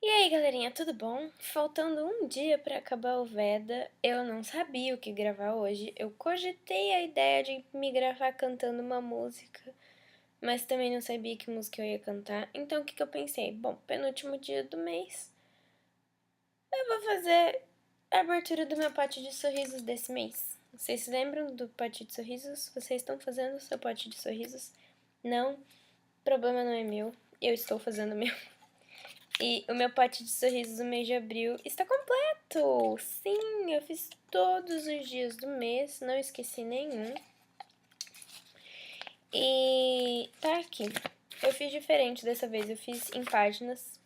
E aí, galerinha, tudo bom? Faltando um dia pra acabar o Veda, eu não sabia o que gravar hoje. Eu cogitei a ideia de me gravar cantando uma música, mas também não sabia que música eu ia cantar. Então, o que eu pensei? Bom, penúltimo dia do mês, eu vou fazer a abertura do meu pote de sorrisos desse mês. Vocês se lembram do pote de sorrisos? Vocês estão fazendo o seu pote de sorrisos? Não? O problema não é meu, eu estou fazendo o meu. E o meu pote de sorrisos do mês de abril está completo! Sim, eu fiz todos os dias do mês, não esqueci nenhum. E tá aqui. Eu fiz diferente dessa vez, eu fiz em páginas.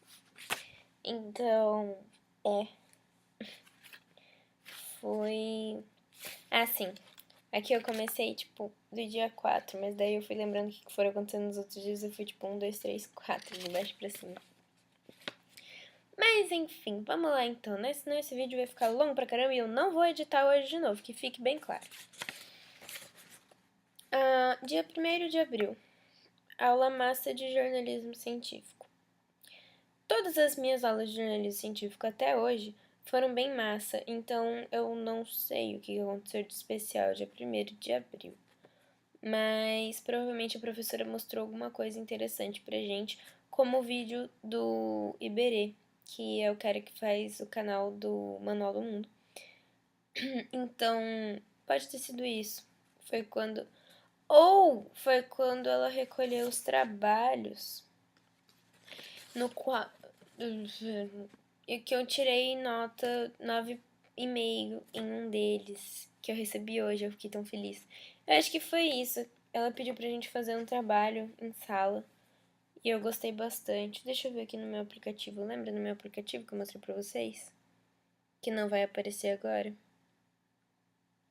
Então, foi assim. Aqui eu comecei, tipo, do dia 4, mas daí eu fui lembrando o que foram acontecendo nos outros dias. Eu fui, tipo, 1, 2, 3, 4, de baixo pra cima. Mas enfim, vamos lá então, né? Senão esse vídeo vai ficar longo pra caramba e eu não vou editar hoje de novo, que fique bem claro. Dia 1º de abril, aula massa de jornalismo científico. Todas as minhas aulas de jornalismo científico até hoje foram bem massa, então eu não sei o que aconteceu de especial dia 1º de abril. Mas provavelmente a professora mostrou alguma coisa interessante pra gente, como o vídeo do Iberê, que é o cara que faz o canal do Manual do Mundo. Então, pode ter sido isso. Foi quando. Ou foi quando ela recolheu os trabalhos no qual. E que eu tirei nota 9,5 em um deles, que eu recebi hoje, eu fiquei tão feliz. Eu acho que foi isso. Ela pediu pra gente fazer um trabalho em sala. E eu gostei bastante. Deixa eu ver aqui no meu aplicativo. Lembra no meu aplicativo que eu mostrei pra vocês? Que não vai aparecer agora?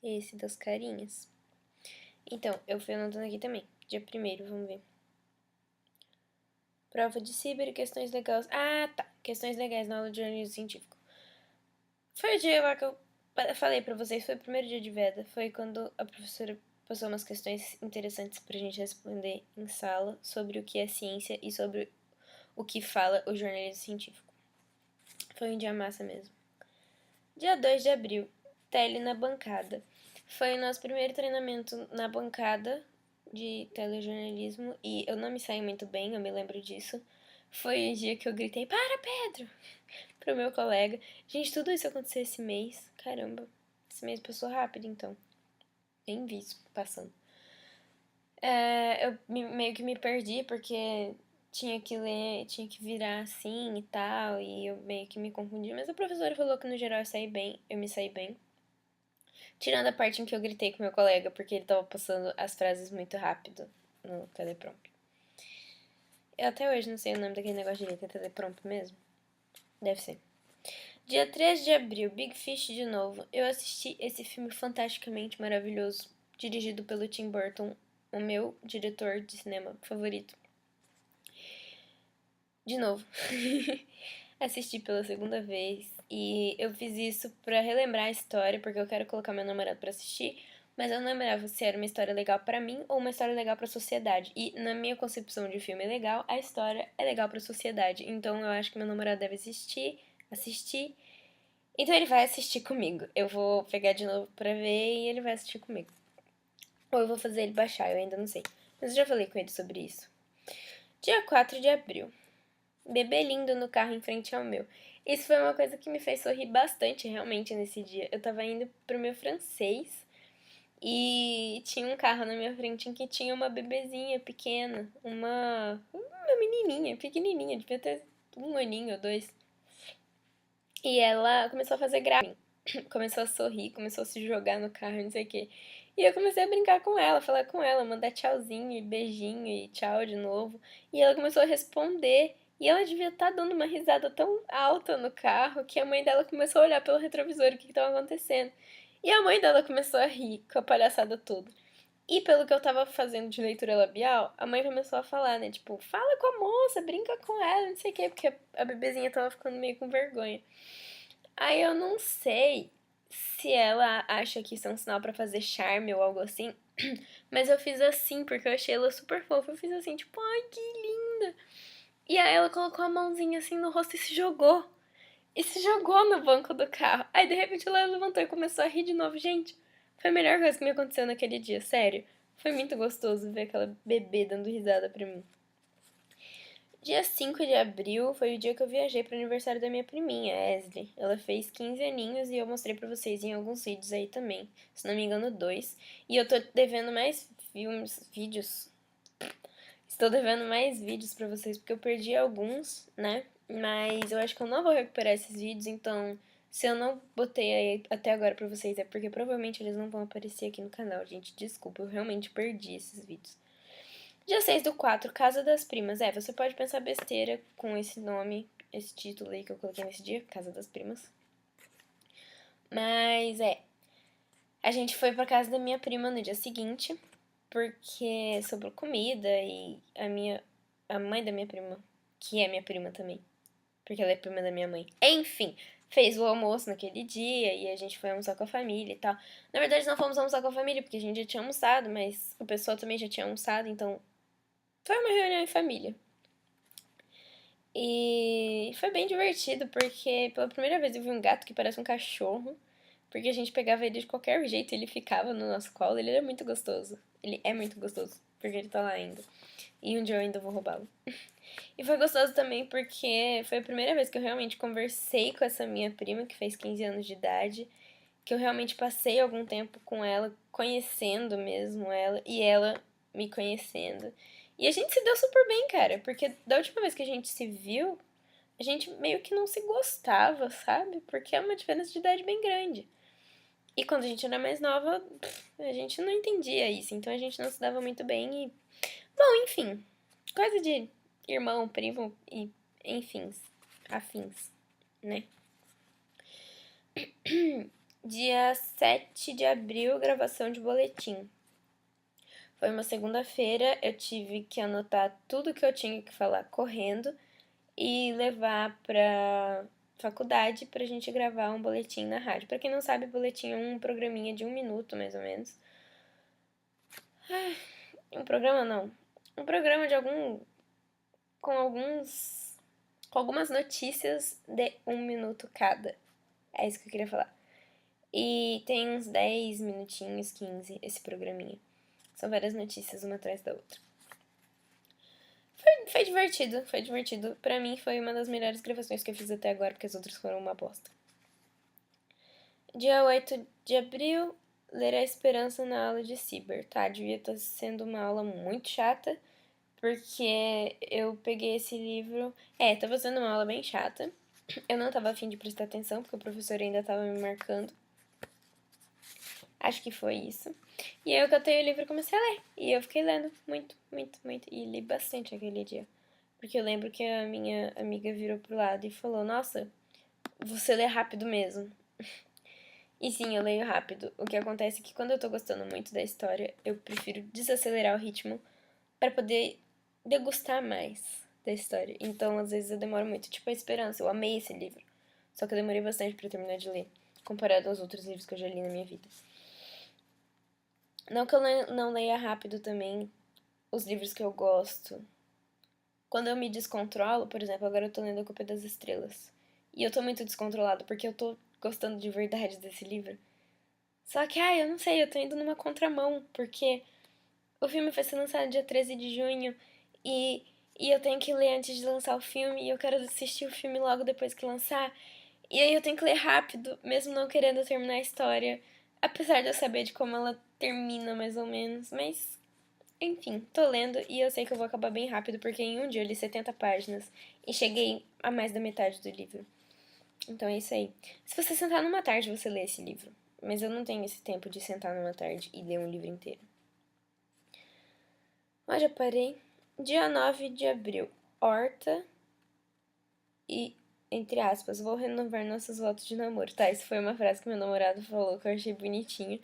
Esse das carinhas. Então, eu fui anotando aqui também. Dia 1º, vamos ver. Prova de ciber e questões legais. Ah, tá. Questões legais na aula de jornalismo científico. Foi o dia lá que eu falei pra vocês, foi o primeiro dia de Veda. Foi quando a professora passou umas questões interessantes pra gente responder em sala sobre o que é ciência e sobre o que fala o jornalismo científico. Foi um dia massa mesmo. Dia 2 de abril, tele na bancada. Foi o nosso primeiro treinamento na bancada de telejornalismo e eu não me saí muito bem, eu me lembro disso. Foi o dia que eu gritei, para Pedro, pro meu colega. Gente, tudo isso aconteceu esse mês, caramba. Esse mês passou rápido, então. Nem vi isso passando. Eu meio que me perdi porque tinha que ler, tinha que virar assim e tal, e eu meio que me confundi. Mas a professora falou que no geral eu saí bem, eu me saí bem. Tirando a parte em que eu gritei com meu colega, porque ele tava passando as frases muito rápido no teleprompter. Eu até hoje não sei o nome daquele negócio direito, é teleprompter mesmo? Deve ser. Dia 3 de abril, Big Fish de novo. Eu assisti esse filme fantasticamente maravilhoso, dirigido pelo Tim Burton, o meu diretor de cinema favorito. De novo. Assisti pela segunda vez e eu fiz isso pra relembrar a história, porque eu quero colocar meu namorado pra assistir, mas eu não lembrava se era uma história legal pra mim ou uma história legal pra sociedade. E na minha concepção de filme legal, a história é legal pra sociedade. Então eu acho que meu namorado deve assistir. Então ele vai assistir comigo. Eu vou pegar de novo pra ver e ele vai assistir comigo. Ou eu vou fazer ele baixar, eu ainda não sei. Mas eu já falei com ele sobre isso. Dia 4 de abril. Bebê lindo no carro em frente ao meu. Isso foi uma coisa que me fez sorrir bastante realmente nesse dia. Eu tava indo pro meu francês e tinha um carro na minha frente em que tinha uma bebezinha pequena, uma menininha, pequenininha, devia ter 1 aninho ou 2. E ela começou a fazer graça, começou a sorrir, começou a se jogar no carro, não sei o quê. E eu comecei a brincar com ela, falar com ela, mandar tchauzinho e beijinho e tchau de novo. E ela começou a responder. E ela devia estar dando uma risada tão alta no carro que a mãe dela começou a olhar pelo retrovisor o que estava acontecendo. E a mãe dela começou a rir com a palhaçada toda. E pelo que eu tava fazendo de leitura labial, a mãe começou a falar, né? Tipo, fala com a moça, brinca com ela, não sei o quê, porque a bebezinha tava ficando meio com vergonha. Aí eu não sei se ela acha que isso é um sinal pra fazer charme ou algo assim, mas eu fiz assim porque eu achei ela super fofa. Eu fiz assim, tipo, ai, que linda. E aí ela colocou a mãozinha assim no rosto e se jogou. E se jogou no banco do carro. Aí de repente ela levantou e começou a rir de novo. Gente, foi a melhor coisa que me aconteceu naquele dia, sério. Foi muito gostoso ver aquela bebê dando risada pra mim. Dia 5 de abril foi o dia que eu viajei pro aniversário da minha priminha, Esli. Ela fez 15 aninhos e eu mostrei pra vocês em alguns vídeos aí também. Se não me engano, 2. E eu tô devendo mais vídeos. Estou devendo mais vídeos pra vocês porque eu perdi alguns, né? Mas eu acho que eu não vou recuperar esses vídeos, então se eu não botei aí até agora pra vocês é porque provavelmente eles não vão aparecer aqui no canal, gente. Desculpa, eu realmente perdi esses vídeos. Dia 6/4, Casa das Primas. Você pode pensar besteira com esse nome, esse título aí que eu coloquei nesse dia, Casa das Primas. Mas a gente foi pra casa da minha prima no dia seguinte, porque sobrou comida e a mãe da minha prima, que é minha prima também, porque ela é prima da minha mãe. Enfim, fez o almoço naquele dia e a gente foi almoçar com a família e tal. Na verdade, não fomos almoçar com a família, porque a gente já tinha almoçado, mas o pessoal também já tinha almoçado, então foi uma reunião em família. E foi bem divertido, porque pela primeira vez eu vi um gato que parece um cachorro. Porque a gente pegava ele de qualquer jeito e ele ficava no nosso colo. Ele era muito gostoso. Ele é muito gostoso, porque ele tá lá ainda. E um dia eu ainda vou roubá-lo. E foi gostoso também porque foi a primeira vez que eu realmente conversei com essa minha prima, que fez 15 anos de idade. Que eu realmente passei algum tempo com ela, conhecendo mesmo ela, e ela me conhecendo. E a gente se deu super bem, cara, porque da última vez que a gente se viu, a gente meio que não se gostava, sabe? Porque é uma diferença de idade bem grande. E quando a gente era mais nova, a gente não entendia isso, então a gente não se dava muito bem e. Bom, enfim. Coisa de irmão, primo e enfim, afins, né? Dia 7 de abril, gravação de boletim. Foi uma segunda-feira, eu tive que anotar tudo que eu tinha que falar correndo e levar pra faculdade pra gente gravar um boletim na rádio. Pra quem não sabe, boletim é um programinha de 1 minuto, mais ou menos. Um programa não. Um programa de algum. Com alguns. Com algumas notícias de 1 minuto cada. É isso que eu queria falar. E tem uns 10 minutinhos, 15, esse programinha. São várias notícias, uma atrás da outra. Foi divertido, foi divertido. Pra mim foi uma das melhores gravações que eu fiz até agora, porque as outras foram uma bosta. Dia 8 de abril, ler a esperança na aula de ciber, tá? Devia estar sendo uma aula muito chata, porque eu peguei esse livro. Tava sendo uma aula bem chata. Eu não tava afim de prestar atenção, porque o professor ainda tava me marcando. Acho que foi isso. E aí eu catei o livro e comecei a ler. E eu fiquei lendo muito, muito, muito. E li bastante aquele dia. Porque eu lembro que a minha amiga virou pro lado e falou: Nossa, você lê rápido mesmo. E sim, eu leio rápido. O que acontece é que quando eu tô gostando muito da história, eu prefiro desacelerar o ritmo para poder degustar mais da história. Então, às vezes eu demoro muito. Tipo, A Esperança. Eu amei esse livro. Só que eu demorei bastante para terminar de ler, comparado aos outros livros que eu já li na minha vida. Não que eu não leia rápido também os livros que eu gosto. Quando eu me descontrolo, por exemplo, agora eu tô lendo A Culpa é das Estrelas. E eu tô muito descontrolada porque eu tô gostando de verdade desse livro. Só que, eu não sei, eu tô indo numa contramão, porque o filme vai ser lançado dia 13 de junho e, e eu tenho que ler antes de lançar o filme e eu quero assistir o filme logo depois que lançar. E aí eu tenho que ler rápido, mesmo não querendo terminar a história, apesar de eu saber de como ela termina mais ou menos, mas enfim, tô lendo e eu sei que eu vou acabar bem rápido porque em um dia eu li 70 páginas e cheguei a mais da metade do livro. Então é isso aí. Se você sentar numa tarde, você lê esse livro. Mas eu não tenho esse tempo de sentar numa tarde e ler um livro inteiro. Mas já parei. Dia 9 de abril. Horta e, entre aspas, vou renovar nossos votos de namoro. Tá, isso foi uma frase que meu namorado falou que eu achei bonitinho.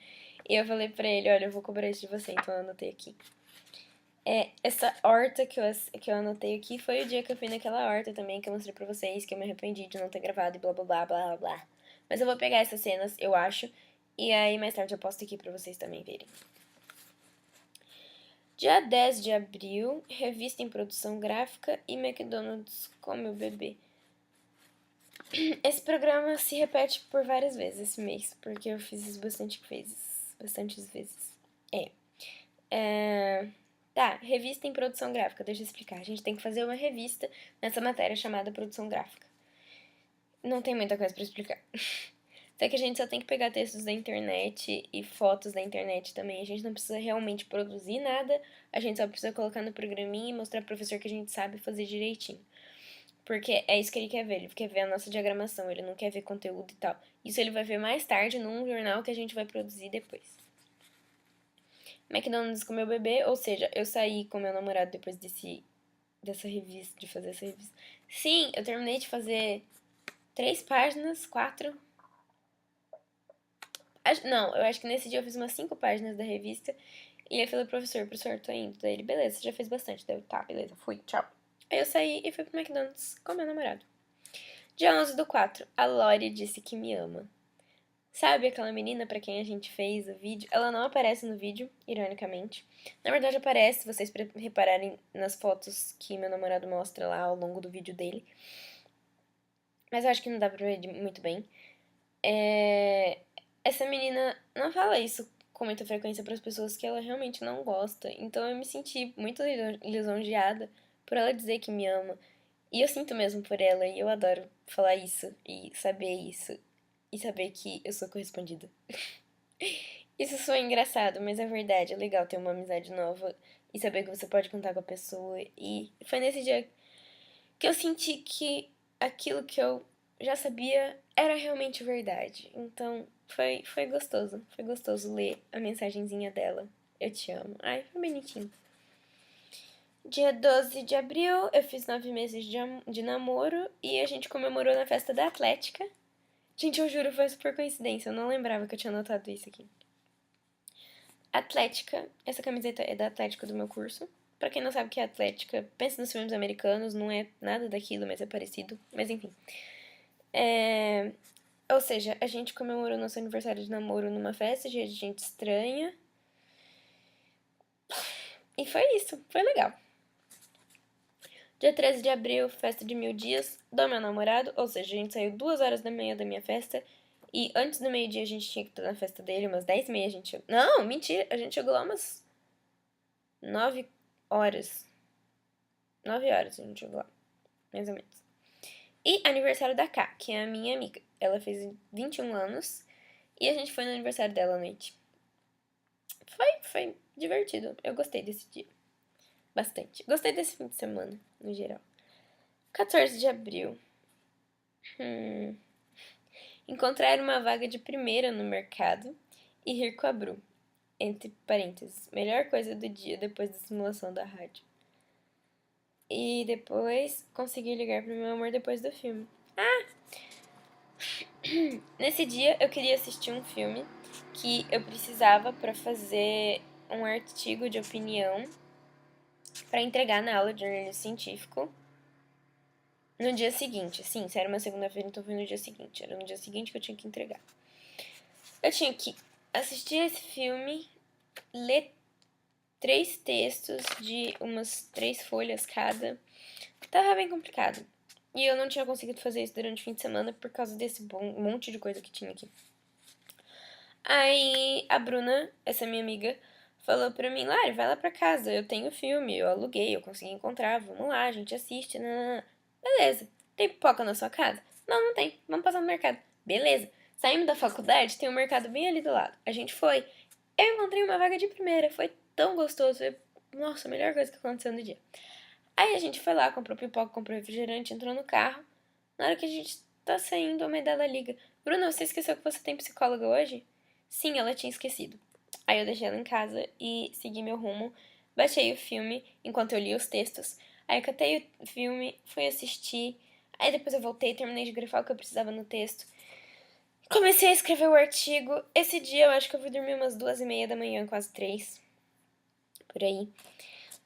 E eu falei pra ele, olha, eu vou cobrar isso de você, então eu anotei aqui. Essa horta que eu anotei aqui foi o dia que eu fui naquela horta também, que eu mostrei pra vocês, que eu me arrependi de não ter gravado e blá blá blá blá blá. Mas eu vou pegar essas cenas, eu acho, e aí mais tarde eu posto aqui pra vocês também verem. Dia 10 de abril, revista em produção gráfica e McDonald's com meu bebê. Esse programa se repete por várias vezes esse mês, porque eu fiz isso bastantes vezes. Tá, revista em produção gráfica, deixa eu explicar. A gente tem que fazer uma revista nessa matéria chamada produção gráfica. Não tem muita coisa pra explicar. Só que a gente só tem que pegar textos da internet e fotos da internet também. A gente não precisa realmente produzir nada, a gente só precisa colocar no programinha e mostrar pro professor que a gente sabe fazer direitinho. Porque é isso que ele quer ver, ele quer ver a nossa diagramação, ele não quer ver conteúdo e tal. Isso ele vai ver mais tarde num jornal que a gente vai produzir depois. McDonald's com meu bebê, ou seja, eu saí com meu namorado depois dessa revista, de fazer essa revista. Sim, eu terminei de fazer 3 páginas, 4. Não, eu acho que nesse dia eu fiz umas 5 páginas da revista. E eu falei, professor, tô indo. Daí ele, beleza, você já fez bastante. Daí eu, tá, beleza, fui, tchau. Aí eu saí e fui pro McDonald's com meu namorado. Dia 11/4, a Lori disse que me ama. Sabe aquela menina pra quem a gente fez o vídeo? Ela não aparece no vídeo, ironicamente. Na verdade aparece, se vocês repararem nas fotos que meu namorado mostra lá ao longo do vídeo dele. Mas eu acho que não dá pra ver muito bem. Essa menina não fala isso com muita frequência para as pessoas que ela realmente não gosta. Então eu me senti muito lisonjeada por ela dizer que me ama. E eu sinto mesmo por ela, e eu adoro falar isso, e saber que eu sou correspondida. Isso soa engraçado, mas é verdade, é legal ter uma amizade nova e saber que você pode contar com a pessoa. E foi nesse dia que eu senti que aquilo que eu já sabia era realmente verdade. Então foi gostoso. Foi gostoso ler a mensagenzinha dela. Eu te amo. Ai, foi bonitinho. Dia 12 de abril, eu fiz 9 meses de namoro e a gente comemorou na festa da Atlética. Gente, eu juro, foi super coincidência. Eu não lembrava que eu tinha anotado isso aqui. Atlética, essa camiseta é da Atlética do meu curso. Pra quem não sabe o que é Atlética, pensa nos filmes americanos, não é nada daquilo, mas é parecido. Mas enfim. Ou seja, a gente comemorou nosso aniversário de namoro numa festa de gente estranha. E foi isso, foi legal. Dia 13 de abril, festa de 1000 dias do meu namorado. Ou seja, a gente saiu 2 horas da manhã da minha festa. E antes do meio-dia a gente tinha que estar na festa dele, umas 10h30 a gente chegou. Não, mentira, a gente chegou lá umas 9 horas. 9 horas a gente chegou lá, mais ou menos. E aniversário da Ká, que é a minha amiga. Ela fez 21 anos e a gente foi no aniversário dela à noite. Foi divertido. Eu gostei desse dia. Bastante. Gostei desse fim de semana, no geral. 14 de abril. Encontrar uma vaga de primeira no mercado e rir com a Bru. Entre parênteses, melhor coisa do dia depois da simulação da rádio. E depois conseguir ligar pro meu amor depois do filme. Nesse dia eu queria assistir um filme que eu precisava pra fazer um artigo de opinião pra entregar na aula de jornalismo científico no dia seguinte. Sim, se era uma segunda-feira, então foi no dia seguinte. Era no dia seguinte que eu tinha que entregar. Eu tinha que assistir esse filme, ler 3 textos de umas 3 folhas cada. Tava bem complicado. E eu não tinha conseguido fazer isso durante o fim de semana por causa desse monte de coisa que tinha aqui. Aí a Bruna, essa minha amiga, falou pra mim, Lari, vai lá pra casa, eu tenho filme, eu aluguei, eu consegui encontrar, vamos lá, a gente assiste, nanana. Beleza. Tem pipoca na sua casa? Não, não tem. Vamos passar no mercado. Beleza. Saindo da faculdade, tem um mercado bem ali do lado. A gente foi. Eu encontrei uma vaga de primeira, foi tão gostoso. Nossa, a melhor coisa que aconteceu no dia. Aí a gente foi lá, comprou pipoca, comprou refrigerante, entrou no carro. Na hora que a gente tá saindo, a mãe dela liga. Bruna, você esqueceu que você tem psicóloga hoje? Sim, ela tinha esquecido. Aí eu deixei ela em casa e segui meu rumo. Baixei o filme enquanto eu li os textos. Aí eu catei o filme, fui assistir. Aí depois eu voltei, terminei de grifar o que eu precisava no texto. Comecei a escrever o artigo. Esse dia eu acho que eu fui dormir umas 2h30 da manhã, quase 3. Por aí.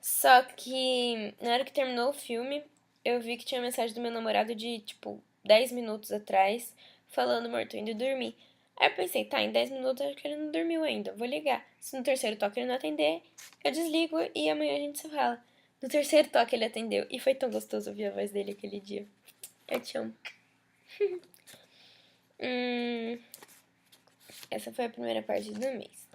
Só que na hora que terminou o filme, eu vi que tinha mensagem do meu namorado de, tipo, 10 minutos atrás, falando, amor, tô indo dormir. Aí eu pensei, tá, em 10 minutos acho que ele não dormiu ainda, vou ligar. Se no terceiro toque ele não atender, eu desligo e amanhã a gente se fala. No terceiro toque ele atendeu e foi tão gostoso ouvir a voz dele aquele dia. Eu te amo. Essa foi a primeira parte do mês.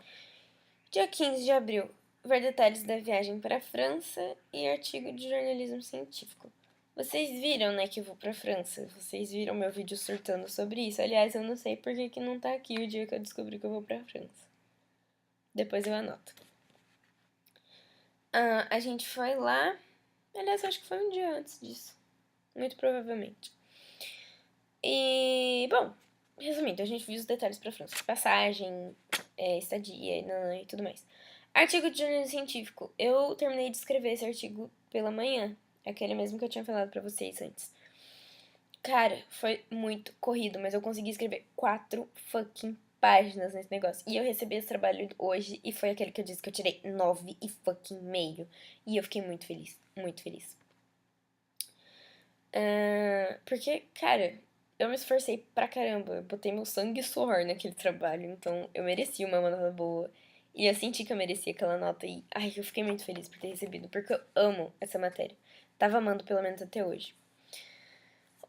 Dia 15 de abril, ver detalhes da viagem para a França e artigo de jornalismo científico. Vocês viram, né, que eu vou pra França? Vocês viram meu vídeo surtando sobre isso? Aliás, eu não sei por que não tá aqui o dia que eu descobri que eu vou pra França. Depois eu anoto. A gente foi lá. Aliás, acho que foi um dia antes disso. Muito provavelmente. E, bom, resumindo, a gente viu os detalhes pra França. Passagem, estadia e tudo mais. Artigo de jornalismo científico. Eu terminei de escrever esse artigo pela manhã. Aquele mesmo que eu tinha falado pra vocês antes. Cara, foi muito corrido, mas eu consegui escrever 4 fucking páginas nesse negócio. E eu recebi esse trabalho hoje e foi aquele que eu disse que eu tirei 9 e fucking meio. E eu fiquei muito feliz, muito feliz. Porque, cara, eu me esforcei pra caramba. Eu botei meu sangue e suor naquele trabalho, então eu merecia uma nota boa. E eu senti que eu merecia aquela nota e, ai, eu fiquei muito feliz por ter recebido, porque eu amo essa matéria. Tava amando pelo menos até hoje.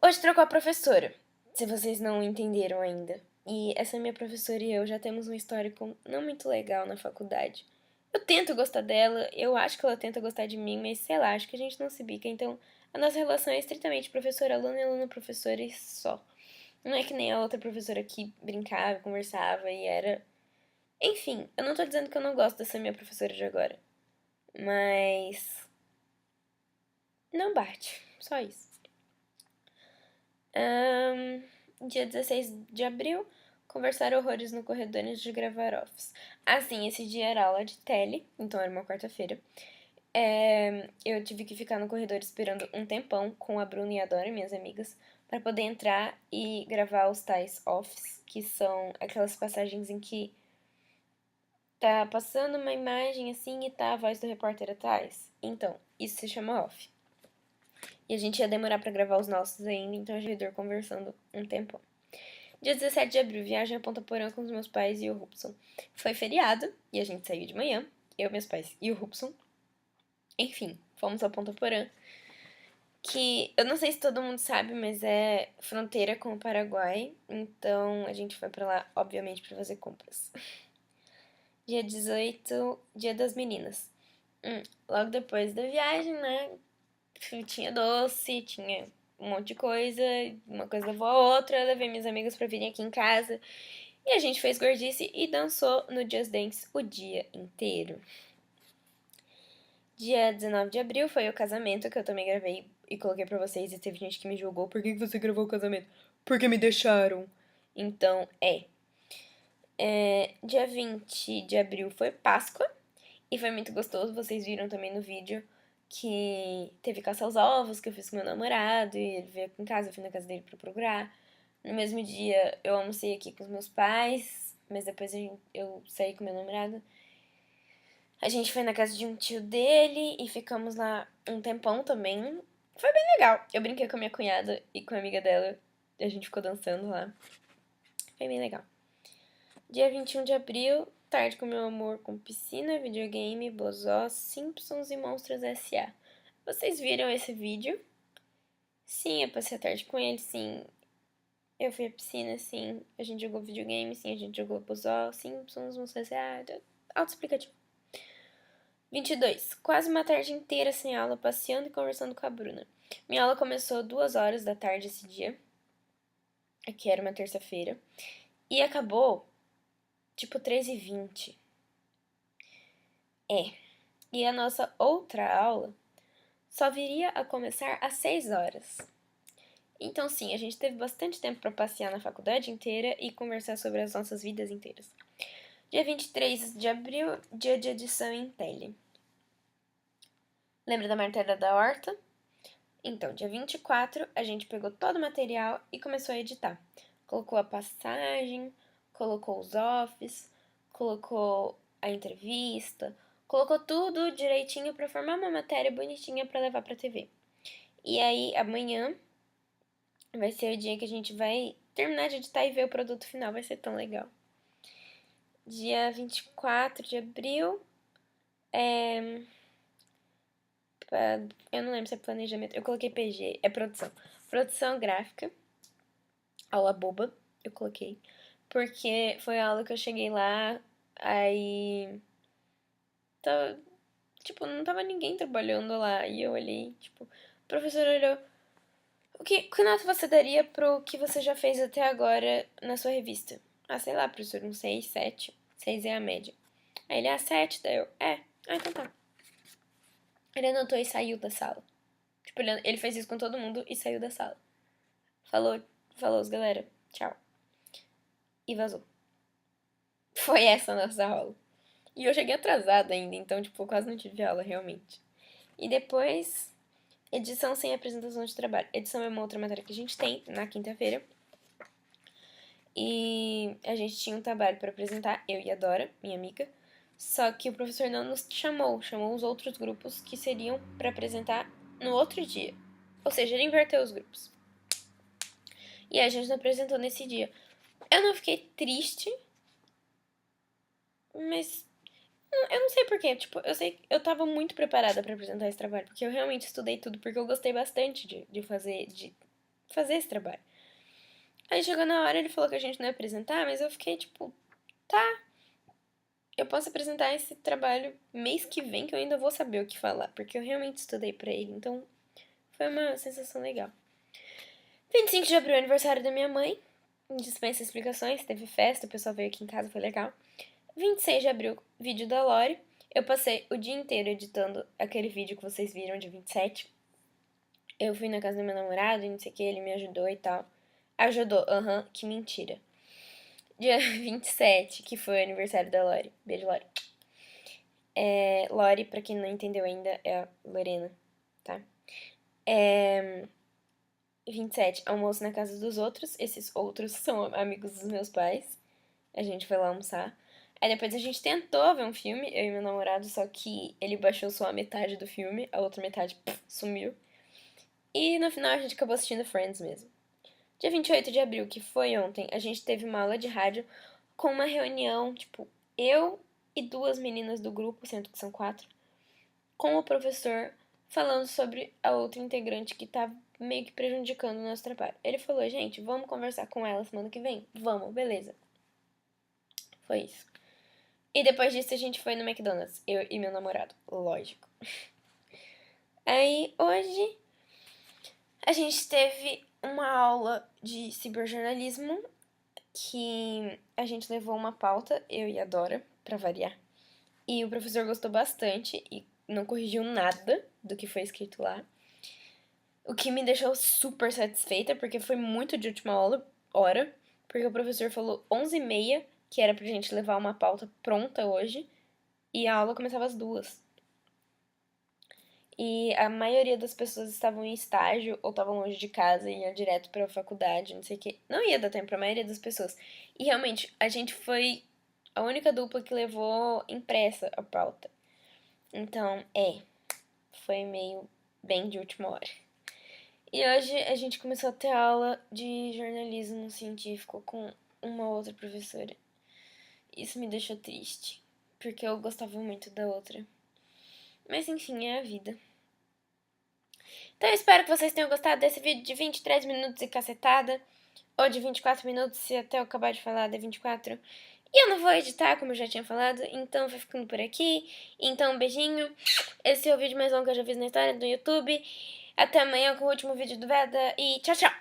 Hoje trocou a professora, se vocês não entenderam ainda. E essa minha professora e eu já temos um histórico não muito legal na faculdade. Eu tento gostar dela, eu acho que ela tenta gostar de mim, mas sei lá, acho que a gente não se bica. Então, a nossa relação é estritamente professor-aluno e aluno-professor e só. Não é que nem a outra professora que brincava, conversava e era. Enfim, eu não tô dizendo que eu não gosto dessa minha professora de agora. Mas. Não bate. Só isso. Dia 16 de abril, conversar horrores no corredor antes de gravar office. Sim, esse dia era aula de tele, então era uma quarta-feira. Eu tive que ficar no corredor esperando um tempão com a Bruna e a Dora, minhas amigas, para poder entrar e gravar os tais offs, que são aquelas passagens em que tá passando uma imagem assim e tá a voz do repórter atrás. Então, isso se chama off. E a gente ia demorar pra gravar os nossos ainda, então a gente ia conversando um tempão. Dia 17 de abril, viagem a Ponta Porã com os meus pais e o Rupson. Foi feriado e a gente saiu de manhã, eu, meus pais e o Rupson. Enfim, fomos a Ponta Porã, que eu não sei se todo mundo sabe, mas é fronteira com o Paraguai, então a gente foi pra lá, obviamente, pra fazer compras. Dia 18, Dia das Meninas. Logo depois da viagem, né, tinha doce, tinha um monte de coisa, uma coisa levou a outra, eu levei minhas amigas pra virem aqui em casa. E a gente fez gordice e dançou no Just Dance o dia inteiro. Dia 19 de abril foi o casamento, que eu também gravei e coloquei pra vocês. E teve gente que me julgou. Por que você gravou o casamento? Porque me deixaram. Então, dia 20 de abril foi Páscoa. E foi muito gostoso. Vocês viram também no vídeo que teve caça aos ovos, que eu fiz com meu namorado. E ele veio aqui em casa, eu fui na casa dele pra procurar. No mesmo dia, eu almocei aqui com os meus pais, mas depois eu saí com meu namorado. A gente foi na casa de um tio dele e ficamos lá um tempão também. Foi bem legal. Eu brinquei com a minha cunhada e com a amiga dela. A gente ficou dançando lá. Foi bem legal. Dia 21 de abril, tarde com meu amor com piscina, videogame, bozó, Simpsons e Monstros S.A. Vocês viram esse vídeo? Sim, eu passei a tarde com ele, sim. Eu fui à piscina, sim. A gente jogou videogame, sim. A gente jogou bozó, Simpsons, Monstros S.A. Autoexplicativo. 22. Quase uma tarde inteira sem aula, passeando e conversando com a Bruna. Minha aula começou 2 horas da tarde esse dia. Aqui era uma terça-feira. E acabou, tipo, 3h20. E a nossa outra aula só viria a começar às 6 horas. Então, sim, a gente teve bastante tempo para passear na faculdade inteira e conversar sobre as nossas vidas inteiras. Dia 23 de abril, dia de edição em tele. Lembra da matéria da horta? Então, dia 24, a gente pegou todo o material e começou a editar. Colocou a passagem, colocou os offs, colocou a entrevista, colocou tudo direitinho para formar uma matéria bonitinha para levar para TV. E aí, amanhã vai ser o dia que a gente vai terminar de editar e ver o produto final, vai ser tão legal. Dia 24 de abril, eu não lembro se é planejamento, eu coloquei PG, é produção. Produção gráfica, aula boba, eu coloquei. Porque foi a aula que eu cheguei lá, aí... Tá, tipo, não tava ninguém trabalhando lá. E eu olhei, tipo, o professor olhou. Que nota você daria pro que você já fez até agora na sua revista? Ah, sei lá, professor, um 6, 7. 6 é a média. Aí ele, 7, daí eu, Ah, então tá. Ele anotou e saiu da sala. Tipo, ele fez isso com todo mundo e saiu da sala. Falou, galera, tchau. E vazou. Foi essa a nossa aula. E eu cheguei atrasada ainda, então, tipo, quase não tive aula, realmente. E depois, edição sem apresentação de trabalho. Edição é uma outra matéria que a gente tem na quinta-feira. E a gente tinha um trabalho para apresentar, eu e a Dora, minha amiga. Só que o professor não nos chamou os outros grupos que seriam para apresentar no outro dia. Ou seja, ele inverteu os grupos. E a gente não apresentou nesse dia. Eu não fiquei triste, mas eu não sei porquê. Tipo, eu sei que eu tava muito preparada para apresentar esse trabalho, porque eu realmente estudei tudo, porque eu gostei bastante de fazer esse trabalho. Aí chegou na hora, ele falou que a gente não ia apresentar, mas eu fiquei tipo, tá, eu posso apresentar esse trabalho mês que vem, que eu ainda vou saber o que falar, porque eu realmente estudei pra ele, então foi uma sensação legal. 25 de abril é aniversário da minha mãe, dispensa explicações, teve festa, o pessoal veio aqui em casa, foi legal. 26 de abril, vídeo da Lori. Eu passei o dia inteiro editando aquele vídeo que vocês viram de 27. Eu fui na casa do meu namorado e não sei o que, ele me ajudou e tal. Ajudou, que mentira. Dia 27, que foi o aniversário da Lori. Beijo, Lori. Lori, pra quem não entendeu ainda, é a Lorena, tá? 27, almoço na casa dos outros. Esses outros são amigos dos meus pais. A gente foi lá almoçar. Aí depois a gente tentou ver um filme, eu e meu namorado, só que ele baixou só a metade do filme, a outra metade sumiu. E no final a gente acabou assistindo Friends mesmo. Dia 28 de abril, que foi ontem, a gente teve uma aula de rádio com uma reunião, tipo, eu e duas meninas do grupo, sendo que são 4, com o professor falando sobre a outra integrante que tá meio que prejudicando o nosso trabalho. Ele falou, gente, vamos conversar com ela semana que vem? Vamos, beleza. Foi isso. E depois disso a gente foi no McDonald's, eu e meu namorado, lógico. Aí hoje a gente teve uma aula de ciberjornalismo que a gente levou uma pauta, eu e a Dora, pra variar. E o professor gostou bastante e não corrigiu nada do que foi escrito lá. O que me deixou super satisfeita, porque foi muito de última hora, porque o professor falou 11h30 que era pra gente levar uma pauta pronta hoje, e a aula começava às 2h. E a maioria das pessoas estavam em estágio ou estavam longe de casa e iam direto pra faculdade, não sei o que. Não ia dar tempo pra maioria das pessoas. E realmente, a gente foi a única dupla que levou impressa a pauta. Então, foi meio bem de última hora. E hoje a gente começou a ter aula de jornalismo científico com uma outra professora. Isso me deixou triste, porque eu gostava muito da outra. Mas enfim, é a vida. Então eu espero que vocês tenham gostado desse vídeo de 23 minutos e cacetada. Ou de 24 minutos, se até eu acabar de falar de 24. E eu não vou editar, como eu já tinha falado, então vai ficando por aqui. Então um beijinho. Esse é o vídeo mais longo que eu já fiz na história do YouTube. Até amanhã com o último vídeo do Veda e tchau, tchau!